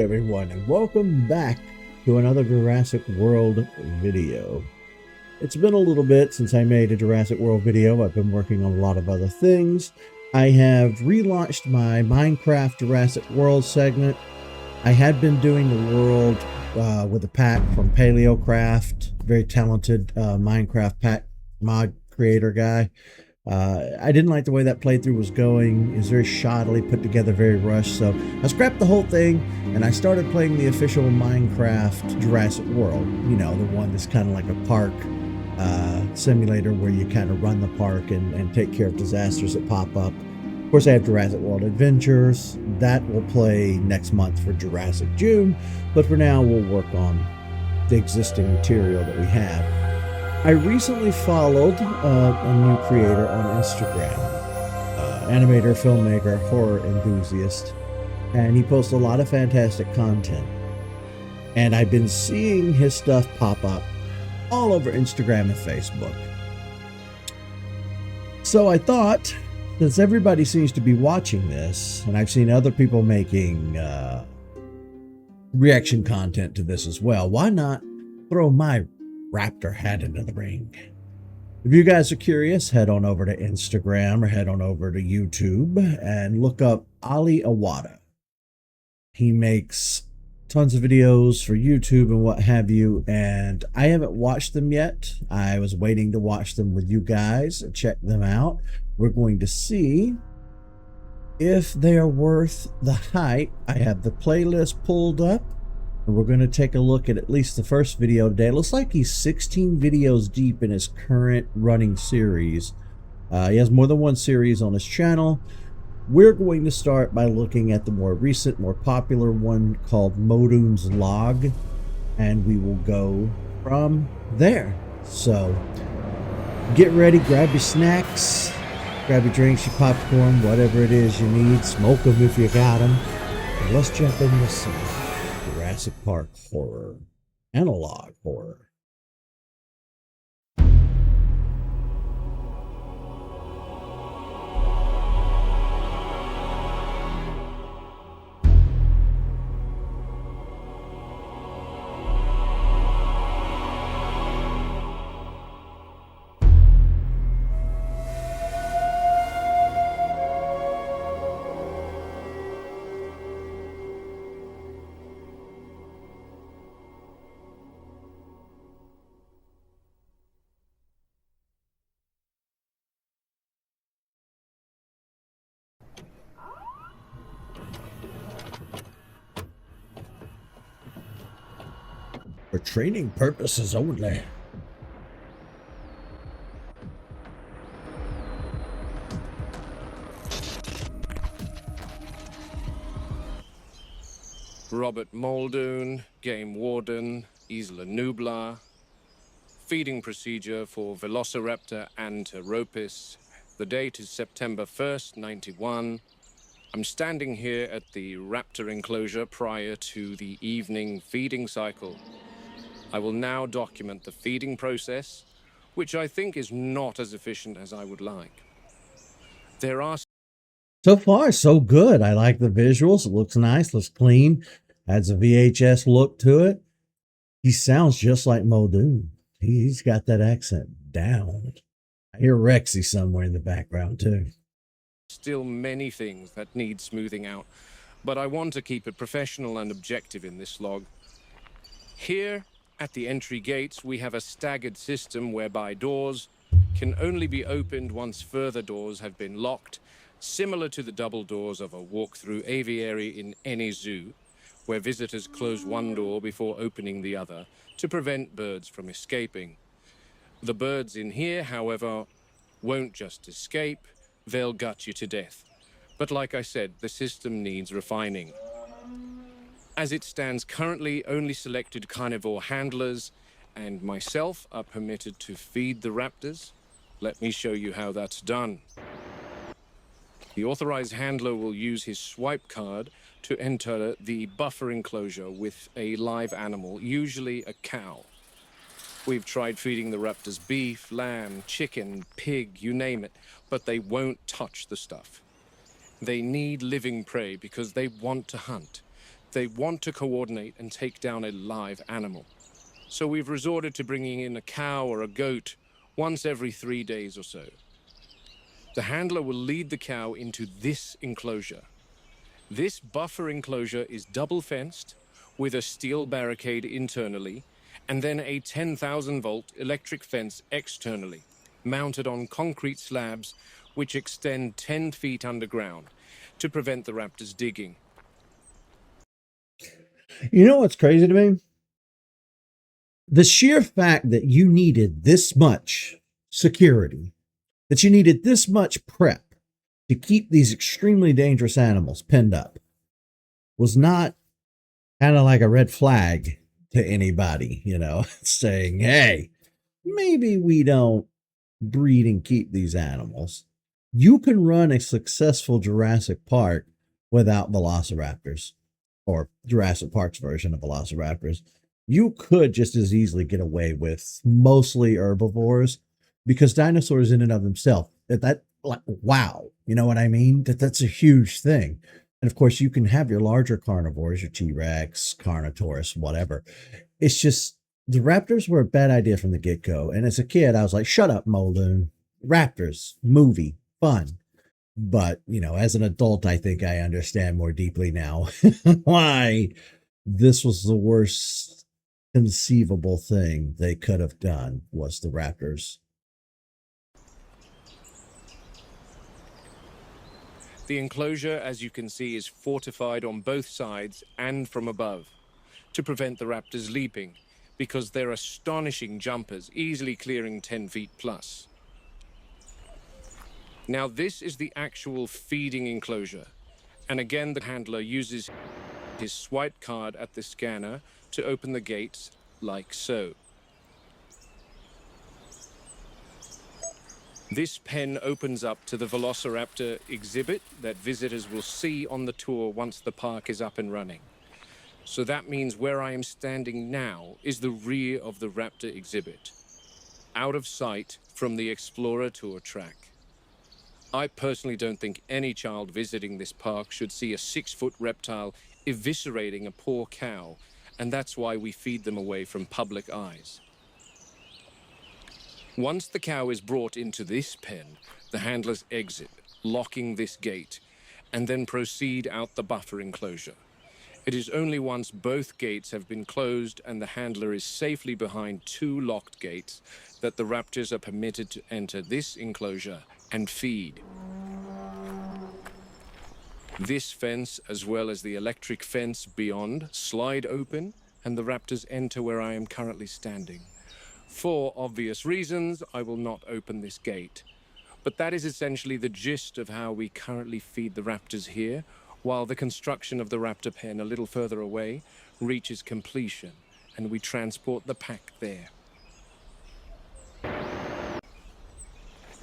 everyone, and welcome back to another Jurassic World video. It's been a little bit since I made a Jurassic World video. I've been working on a lot of other things. I have relaunched my Minecraft Jurassic World segment. I had been doing the world with a pack from Paleocraft, very talented Minecraft pack mod creator guy. I didn't like the way that playthrough was going. It was very shoddily put together, very rushed. So I scrapped the whole thing and I started playing the official Minecraft Jurassic World. You know, the one that's kind of like a park simulator where you kind of run the park and take care of disasters that pop up. Of course, I have Jurassic World Adventures. That will play next month for Jurassic June. But for now, we'll work on the existing material that we have. I recently followed a new creator on Instagram, animator, filmmaker, horror enthusiast, and he posts a lot of fantastic content. And I've been seeing his stuff pop up all over Instagram and Facebook. So I thought, since everybody seems to be watching this, and I've seen other people making reaction content to this as well, why not throw my Raptor hat into the ring? If you guys are curious, head on over to Instagram or head on over to YouTube and look up Ali Awada. He makes tons of videos for YouTube and what have you, and I haven't watched them yet. I was waiting to watch them with you guys and check them out. We're going to see if they are worth the hype. I have the playlist pulled up. We're going to take a look at least the first video today. It looks like he's 16 videos deep in his current running series. He has more than one series on his channel. We're going to start by looking at the more recent, more popular one called Muldoon's Log, and we will go from there. So get ready, grab your snacks, grab your drinks, your popcorn, whatever it is you need. Smoke them if you got them. And let's jump in with some Jurassic Park horror, analog horror. For training purposes only. Robert Muldoon, Game Warden, Isla Nublar. Feeding procedure for Velociraptor anteropis. The date is September 1st, 91. I'm standing here at the raptor enclosure prior to the evening feeding cycle. I will now document the feeding process, which I think is not as efficient as I would like. There are... So far, so good. I like the visuals. It looks nice, looks clean, adds a VHS look to it. He sounds just like Muldoon. He's got that accent down. I hear Rexy somewhere in the background, too. Still many things that need smoothing out, but I want to keep it professional and objective in this log. Here, at the entry gates, we have a staggered system whereby doors can only be opened once further doors have been locked, similar to the double doors of a walk-through aviary in any zoo, where visitors close one door before opening the other to prevent birds from escaping. The birds in here, however, won't just escape, they'll gut you to death. But like I said, the system needs refining. As it stands currently, only selected carnivore handlers and myself are permitted to feed the raptors. Let me show you how that's done. The authorized handler will use his swipe card to enter the buffer enclosure with a live animal, usually a cow. We've tried feeding the raptors beef, lamb, chicken, pig, you name it, but they won't touch the stuff. They need living prey because they want to hunt. They want to coordinate and take down a live animal. So we've resorted to bringing in a cow or a goat once every 3 days or so. The handler will lead the cow into this enclosure. This buffer enclosure is double fenced with a steel barricade internally and then a 10,000-volt electric fence externally, mounted on concrete slabs which extend 10 feet underground to prevent the raptors digging. You know what's crazy to me? The sheer fact that you needed this much security, that you needed this much prep to keep these extremely dangerous animals penned up, was not kind of like a red flag to anybody, saying, hey, maybe we don't breed and keep these animals. You can run a successful Jurassic Park without velociraptors, or Jurassic Park's version of velociraptors. You could just as easily get away with mostly herbivores because dinosaurs in and of themselves, like, wow, you know what I mean? That's a huge thing. And of course, you can have your larger carnivores, your T-Rex, Carnotaurus, whatever. It's just the raptors were a bad idea from the get-go. And as a kid, I was like, shut up, Muldoon. Raptors, movie, fun. But, as an adult, I think I understand more deeply now why this was the worst conceivable thing they could have done was the raptors. The enclosure, as you can see, is fortified on both sides and from above to prevent the raptors leaping, because they're astonishing jumpers, easily clearing 10 feet plus. Now this is the actual feeding enclosure, and again the handler uses his swipe card at the scanner to open the gates like so. This pen opens up to the Velociraptor exhibit that visitors will see on the tour once the park is up and running. So that means where I am standing now is the rear of the Raptor exhibit, out of sight from the Explorer Tour track. I personally don't think any child visiting this park should see a 6-foot reptile eviscerating a poor cow, and that's why we feed them away from public eyes. Once the cow is brought into this pen, the handlers exit, locking this gate, and then proceed out the buffer enclosure. It is only once both gates have been closed and the handler is safely behind 2 locked gates that the raptors are permitted to enter this enclosure and feed. This fence, as well as the electric fence beyond, slide open, and the raptors enter where I am currently standing. For obvious reasons, I will not open this gate. But that is essentially the gist of how we currently feed the raptors here, while the construction of the raptor pen a little further away reaches completion, and we transport the pack there.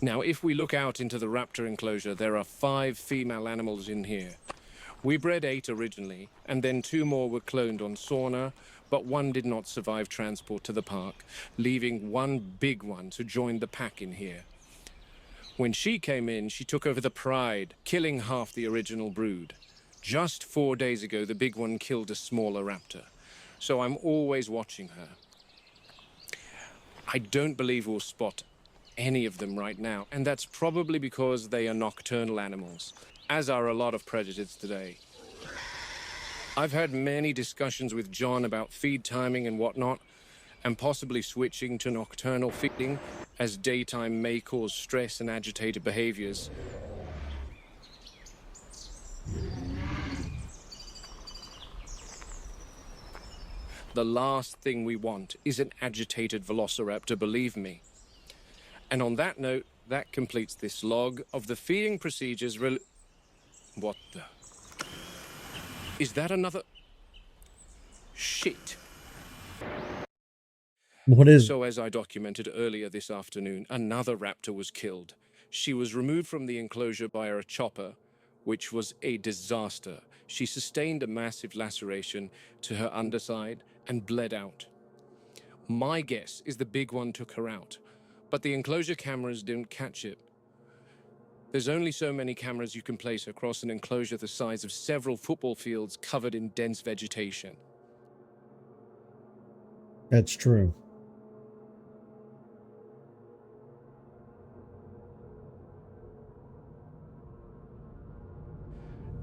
Now, if we look out into the raptor enclosure, there are 5 female animals in here. We bred 8 originally, and then 2 more were cloned on Sauna, but 1 did not survive transport to the park, leaving 1 big one to join the pack in here. When she came in, she took over the pride, killing half the original brood. Just 4 days ago, the big one killed a smaller raptor, so I'm always watching her. I don't believe we'll spot any of them right now, and that's probably because they are nocturnal animals, as are a lot of predators today. I've had many discussions with John about feed timing and whatnot, and possibly switching to nocturnal feeding, as daytime may cause stress and agitated behaviors. The last thing we want is an agitated velociraptor, believe me. And on that note, that completes this log of the feeding procedures. What the? Is that another? Shit. What is? So as I documented earlier this afternoon, another raptor was killed. She was removed from the enclosure by a chopper, which was a disaster. She sustained a massive laceration to her underside and bled out. My guess is the big one took her out, but the enclosure cameras didn't catch it. There's only so many cameras you can place across an enclosure the size of several football fields covered in dense vegetation. That's true.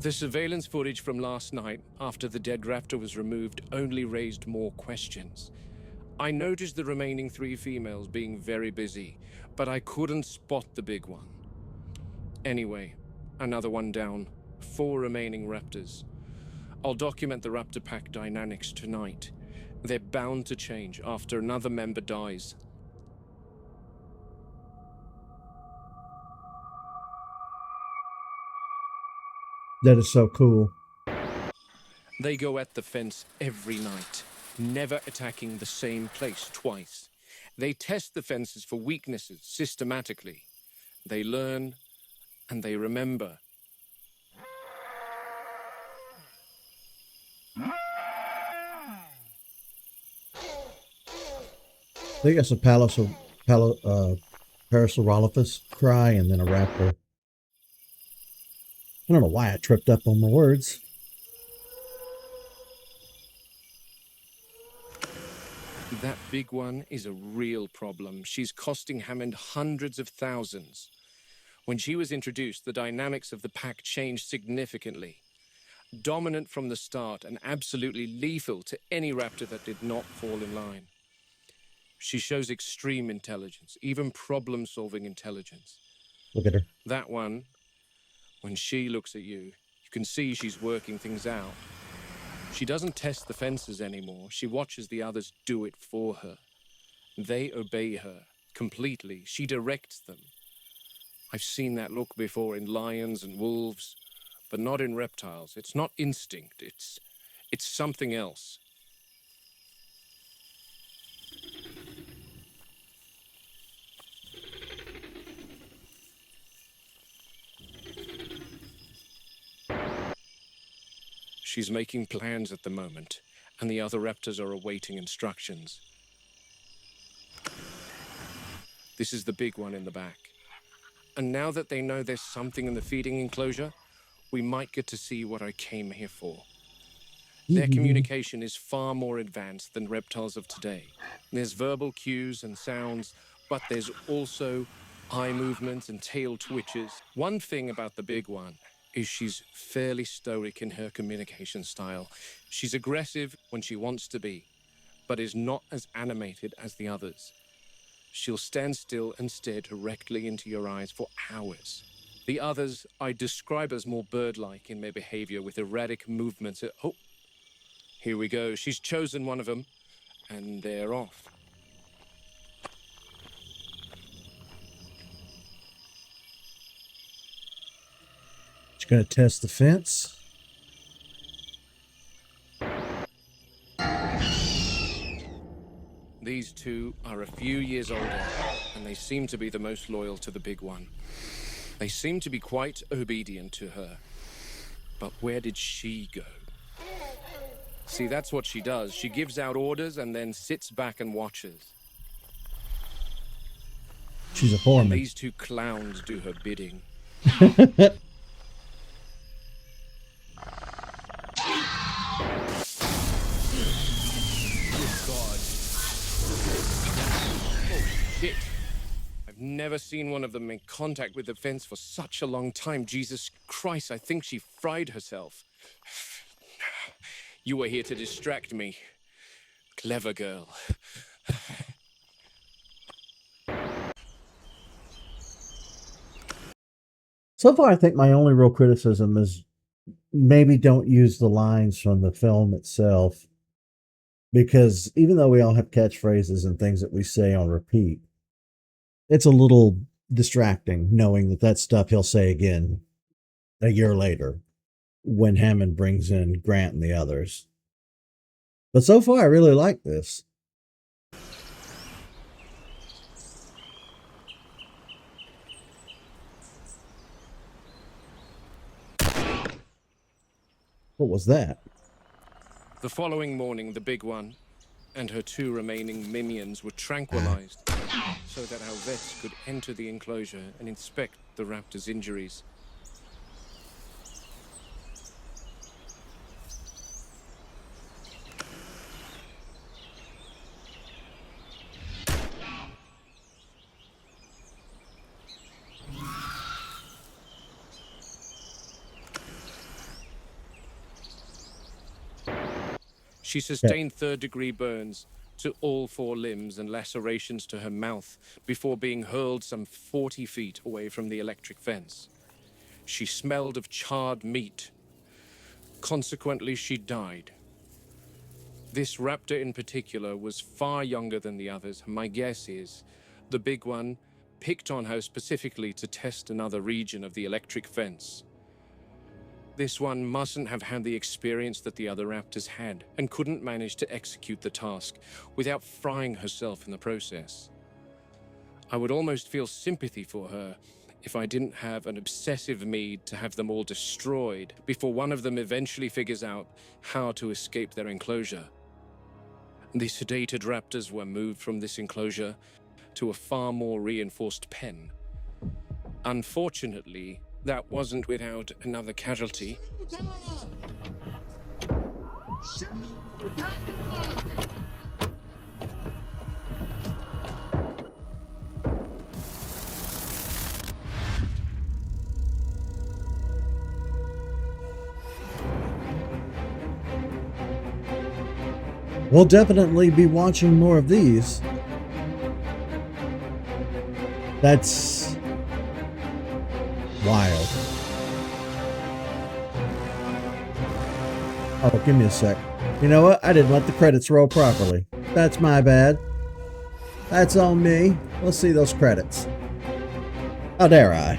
The surveillance footage from last night, after the dead raptor was removed, only raised more questions. I noticed the remaining 3 females being very busy, but I couldn't spot the big one. Anyway, another one down. 4 remaining raptors. I'll document the raptor pack dynamics tonight. They're bound to change after another member dies. That is so cool. They go at the fence every night, never attacking the same place twice. They test the fences for weaknesses systematically. They learn and they remember. I think that's a Parasaurolophus cry and then a raptor. I don't know why I tripped up on my words. That big one is a real problem. She's costing Hammond hundreds of thousands. When she was introduced, the dynamics of the pack changed significantly. Dominant from the start and absolutely lethal to any raptor that did not fall in line. She shows extreme intelligence, even problem-solving intelligence. Look at her. That one, when she looks at you, you can see she's working things out. She doesn't test the fences anymore. She watches the others do it for her. They obey her completely. She directs them. I've seen that look before in lions and wolves, but not in reptiles. It's not instinct. It's something else. She's making plans at the moment, and the other raptors are awaiting instructions. This is the big one in the back. And now that they know there's something in the feeding enclosure, we might get to see what I came here for. Their communication is far more advanced than reptiles of today. There's verbal cues and sounds, but there's also eye movements and tail twitches. One thing about the big one is she's fairly stoic in her communication style. She's aggressive when she wants to be, but is not as animated as the others. She'll stand still and stare directly into your eyes for hours. The others I describe as more bird-like in their behavior with erratic movements. Oh, here we go. She's chosen one of them, and they're off. She's going to test the fence. These 2 are a few years older, and they seem to be the most loyal to the big one. They seem to be quite obedient to her. But where did she go? See, that's what she does. She gives out orders and then sits back and watches. She's a foreman. And these 2 clowns do her bidding. I've never seen one of them make contact with the fence for such a long time. Jesus Christ, I think she fried herself. You were here to distract me. Clever girl. So far, I think my only real criticism is maybe don't use the lines from the film itself. Because even though we all have catchphrases and things that we say on repeat, it's a little distracting knowing that that's stuff he'll say again a year later when Hammond brings in Grant and the others. But so far, I really like this. What was that? The following morning, the big one and her 2 remaining minions were tranquilized so that our vets could enter the enclosure and inspect the raptor's injuries. She sustained third-degree burns to all 4 limbs and lacerations to her mouth before being hurled some 40 feet away from the electric fence. She smelled of charred meat. Consequently, she died. This raptor in particular was far younger than the others. My guess is the big one picked on her specifically to test another region of the electric fence. This one mustn't have had the experience that the other raptors had and couldn't manage to execute the task without frying herself in the process. I would almost feel sympathy for her if I didn't have an obsessive need to have them all destroyed before one of them eventually figures out how to escape their enclosure. The sedated raptors were moved from this enclosure to a far more reinforced pen. Unfortunately, that wasn't without another casualty. We'll definitely be watching more of these. That's wild. Oh, give me a sec. You know what? I didn't let the credits roll properly. That's my bad. That's on me. Let's see those credits. How dare I?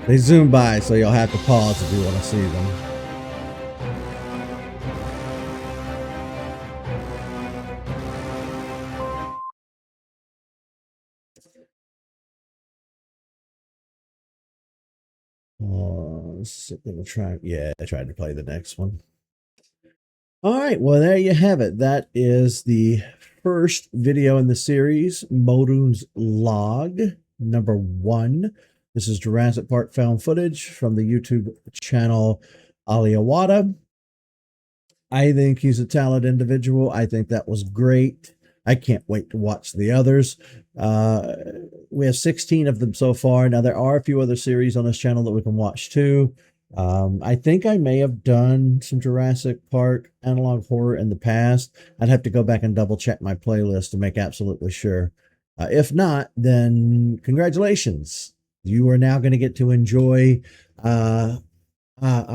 They zoom by, so you'll have to pause if you want to see them. I tried to play the next one. All right, well, there you have it. That is the first video in the series, Muldoon's Log, number 1. This is Jurassic Park found footage from the YouTube channel Aliawada. I think he's a talented individual. I think that was great. I can't wait to watch the others. We have 16 of them so far. Now, there are a few other series on this channel that we can watch too. I think I may have done some Jurassic Park analog horror in the past. I'd have to go back and double check my playlist to make absolutely sure. If not, then congratulations. You are now going to get to enjoy a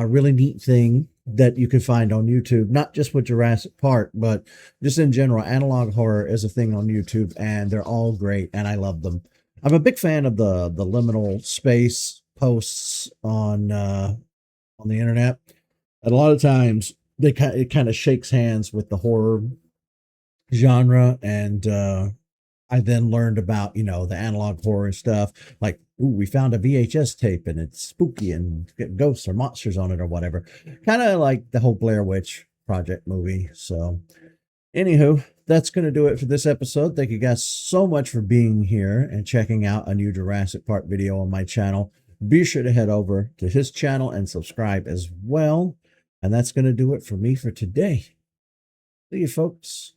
really neat thing that you can find on YouTube, not just with Jurassic Park, but just in general. Analog horror is a thing on YouTube, and they're all great, and I love them. I'm a big fan of the liminal space posts on the internet, and a lot of times it kind of shakes hands with the horror genre, and I then learned about, the analog horror stuff, like, ooh, we found a VHS tape and it's spooky and get ghosts or monsters on it or whatever. Kind of like the whole Blair Witch Project movie. So, anywho, that's going to do it for this episode. Thank you guys so much for being here and checking out a new Jurassic Park video on my channel. Be sure to head over to his channel and subscribe as well. And that's going to do it for me for today. See you, folks.